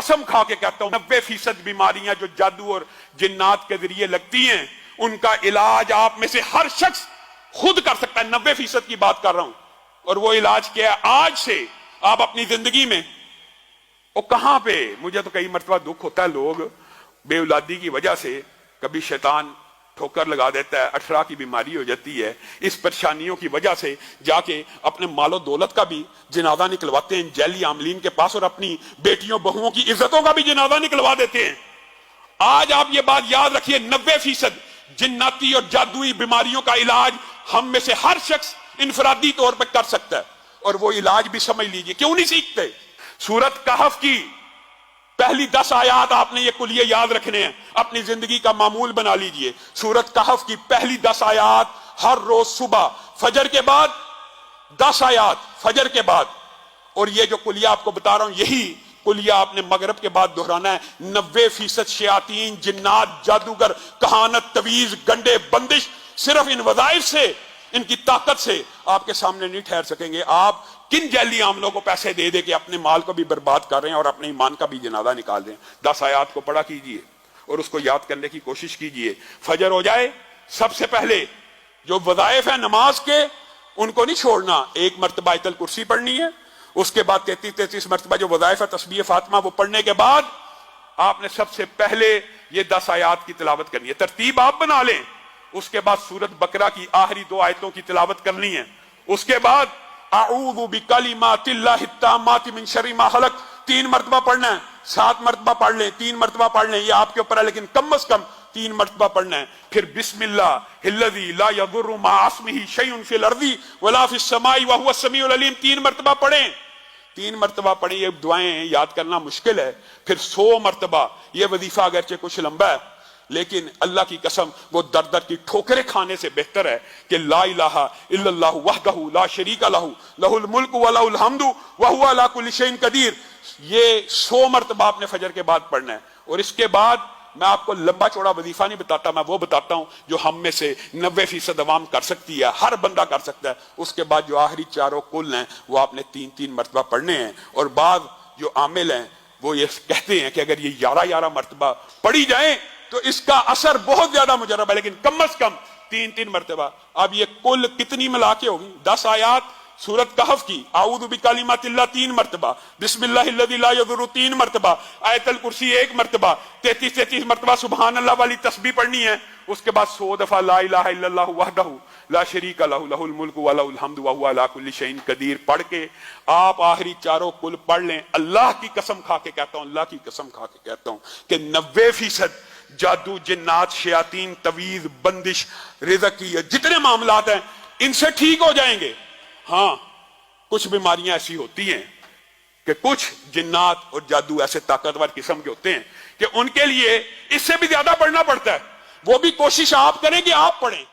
कसम खा के कहता हूं 90% बीमारियां जो जादू और जिन्नात के जरिए लगती हैं, उनका इलाज आप में से हर शख्स खुद कर सकता है। 90% की बात कर रहा हूं। और वो इलाज क्या है? आज से आप अपनी जिंदगी में, वो कहां पे, मुझे तो कई मरतबा दुख होता है, लोग बेऔलादी की वजह से कभी शैतान ठोकर लगा देता है, अठरा की बीमारी हो जाती है, इस परेशानियों की वजह से जाके अपने मालो दौलत का भी जनाजा निकलवाते हैं जैली आमलीन के पास, और अपनी बेटियों बहुओं की इज्जतों का भी जनाजा निकलवा देते हैं। आज आप ये बात याद रखिए, 90% जिन्नाती और जादुई बीमारियों का इलाज हम में से हर शख्स इनफरादी तौर पर कर सकता है। और वो इलाज भी समझ लीजिए, क्यों नहीं सीखते? सूरत कहफ की पहली 10 आयात आपने ये कुलिये याद रखने हैं, अपनी जिंदगी का मामूल बना लीजिए। सूरत कहफ की पहली 10 आयात हर रोज सुबह फजर के बाद, 10 आयात फजर के बाद। और ये जो कुलिया आपको बता रहा हूं, यही कुलिया आपने मगरब के बाद दोहराना है। 90% शयातीन, जिन्नात, जादूगर, कहानत, तवीज, गंडे, बंदिश सिर्फ इन वज़ाइफ से, इनकी ताकत से आपके सामने नहीं ठहर सकेंगे। आप किन जैली आमलों को पैसे दे दे के अपने माल को भी बर्बाद कर रहे हैं और अपने ईमान का भी जनाजा निकाल रहे हैं। 10 आयात को पढ़ा कीजिए और उसको याद करने की कोशिश कीजिए। फजर हो जाए, सबसे पहले जो वज़ाइफ है नमाज के, उनको नहीं छोड़ना। 1 मरतबा आयतल कुर्सी पढ़नी है, उसके बाद 33 मरतबा जो वज़ाइफ है तस्बीह फातिमा, वो पढ़ने के बाद आपने सबसे पहले ये 10 आयात की तिलावत करनी है। तरतीब आप बना लें। उसके बाद सूरत बकरा की आखिरी 2 आयतों की तिलावत करनी है। उसके बाद अऊज़ु बिकलिमातिल्लाहि ताम्माति मिन शर्रि मा खलक 3 मरतबा पढ़ना है। 7 मरतबा पढ़ लें, 3 मरतबा पढ़ लें, ये आपके ऊपर है, लेकिन कम से कम 3 मरतबा पढ़ना है। फिर बिस्मिल्लाहिल्लज़ी ला यदुर्रु मा इस्मिही शैउन फिल अर्ज़ि वला फिस समाई व हुवा समीउल अलीम 3 मरतबा पढ़ें। 3 मरतबा पढ़ें। ये दुआएं याद करना मुश्किल है। फिर 100 मरतबा। ये वजीफा अगरचे कुछ लंबा है, लेकिन अल्लाह की कसम वो दर दर की ठोकरें खाने से बेहतर है कि ला इलाहा इल्लल्लाहु वहदहु ला शरीका लहू लहुल मुल्कु व लहुल हम्दु व हुवा अला कुल्लि शैइन कदीर। ये 100 मरतबा आपने फजर के बाद पढ़ना है। और इसके बाद मैं आपको लंबा चौड़ा वजीफा नहीं बताता, मैं वो बताता हूं जो हम में से 90% अवाम कर सकती है, हर बंदा कर सकता है। उसके बाद जो आखिरी 4 कुल हैं वो आपने 3-3 मरतबा पढ़ने हैं। और बाद जो आमिल हैं वो ये कहते हैं कि अगर ये 11 मरतबा पढ़ी जाए तो इसका असर बहुत ज्यादा मुजर्रब है, लेकिन कम से कम 3-3 मरतबा। अब ये कुल कितनी मिला के होगी? 10 आयात सूरत कहफ की, आऊज़ु बिकलिमातिल्लाह 3 मरतबा, बिस्मिल्लाहिल्लज़ी ला यदुर्रु 3 मरतबा, आयतल कुर्सी 1 मरतबा, 33 मरतबा सुभान अल्लाह वाली तस्बीह पढ़नी है। उसके बाद 100 दफा ला इलाहा इल्लल्लाहु वहदहु ला शरीका लहू लहुल मुल्कु व लहुल हम्दु व हुवा अला कुल्लि शैइन कदीर पढ़ के आप आखिरी 4 कुल पढ़ लें। अल्लाह की कसम खा के कहता हूं, अल्लाह की कसम खा के कहता हूं कि 90% जादू, जिन्नात, शयातीन, तवीज, बंदिश, रिज़्क़ की जितने मामलात हैं इनसे ठीक हो जाएंगे। हाँ, कुछ बीमारियां ऐसी होती हैं कि कुछ जिन्नात और जादू ऐसे ताकतवर किस्म के होते हैं कि उनके लिए इससे भी ज्यादा पढ़ना पड़ता है। वो भी कोशिश आप करें कि आप पढ़ें।